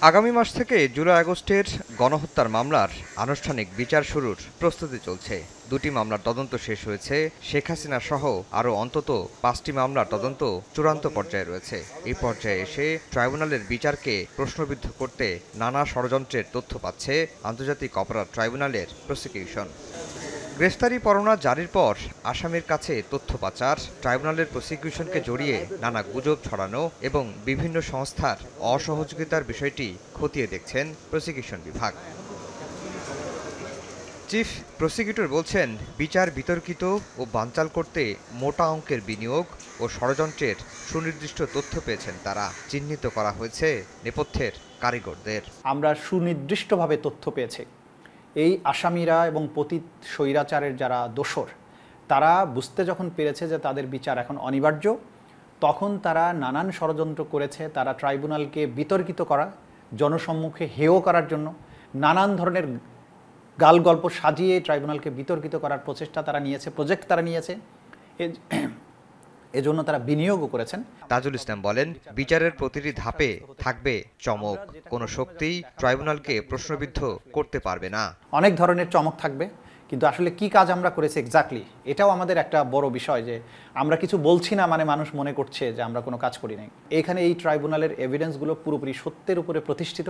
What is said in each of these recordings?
আগামী মাস থেকে জুলাই আগস্টের গণহত্যার মামলার আনুষ্ঠানিক বিচার শুরুর প্রস্তুতি চলছে। দুটি মামলার তদন্ত শেষ হয়েছে। শেখ হাসিনা সহ আরও অন্তত 5টি মামলার তদন্ত চূড়ান্ত পর্যায়ে রয়েছে। এই পর্যায়ে এসে ট্রাইব্যুনালের বিচারকে প্রশ্নবিদ্ধ করতে নানা ষড়যন্ত্রের তথ্য পাচ্ছে আন্তর্জাতিক অপরাধ ট্রাইব্যুনালের প্রসিকিউশন। গ্রেফতারি পরোয়ানা জারির পর আসামির কাছে তথ্য পাচার, ট্রাইব্যুনালের প্রসিকিউশনকে জড়িয়ে নানা গুজব ছড়ানো এবং বিভিন্ন সংস্থার অসহযোগিতার বিষয়টি খতিয়ে দেখছেন প্রসিকিউশন বিভাগ। চিফ প্রসিকিউটর বলছেন, বিচার বিতর্কিত ও বানচাল করতে মোটা অঙ্কের বিনিয়োগ ও ষড়যন্ত্রের সুনির্দিষ্ট তথ্য পেয়েছেন তারা। চিহ্নিত করা হয়েছে নেপথ্যের কারিগরদের। আমরা সুনির্দিষ্টভাবে তথ্য পেয়েছি এই আসামিরা এবং পতিত স্বৈরাচারের যারা দোসর, তারা বুঝতে যখন পেরেছে যে তাদের বিচার এখন অনিবার্য, তখন তারা নানান ষড়যন্ত্র করেছে। তারা ট্রাইব্যুনালকে বিতর্কিত করা, জনসম্মুখে হেয় করার জন্য নানান ধরনের গাল গল্প সাজিয়ে ট্রাইব্যুনালকে বিতর্কিত করার প্রচেষ্টা তারা নিয়েছে, প্রজেক্ট তারা নিয়েছে। এজন্য তারা বিনিয়োগও করেছেন। তাজুল ইসলাম বলেন, বিচারের প্রতিটি ধাপে থাকবে চমক। কোনো শক্তিই ট্রাইব্যুনালকে প্রশ্নবিদ্ধ করতে পারবে না। অনেক ধরনের চমক থাকবে, কিন্তু আসলে কি কাজ আমরা করেছি এক্স্যাক্টলি, এটাও আমাদের একটা বড় বিষয়। যে আমরা কিছু বলছি না মানে মানুষ মনে করছে যে আমরা কোনো কাজ করি নাই। এখানে এই ট্রাইব্যুনালের এভিডেন্সগুলো পুরোপুরি সত্যের উপরে প্রতিষ্ঠিত।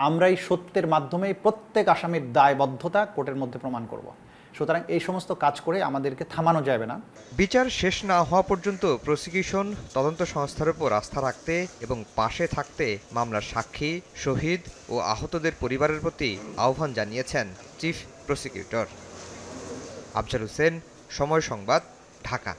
আমরা এই সত্যের মাধ্যমেই প্রত্যেক আসামির দায়বদ্ধতা কোর্টের মধ্যে প্রমাণ করব। সুতরাং এই সমস্ত কাজ করে আমাদেরকে থামানো যাবে না। বিচার শেষ না হওয়া পর্যন্ত প্রসিকিউশন তদন্ত সংস্থার উপর আস্থা রাখতে এবং পাশে থাকতে মামলার সাক্ষী, শহীদ ও আহতদের পরিবারের প্রতি আহ্বান জানিয়েছেন চিফ প্রসিকিউটর। আফজাল হোসেন, সময় সংবাদ, ঢাকা।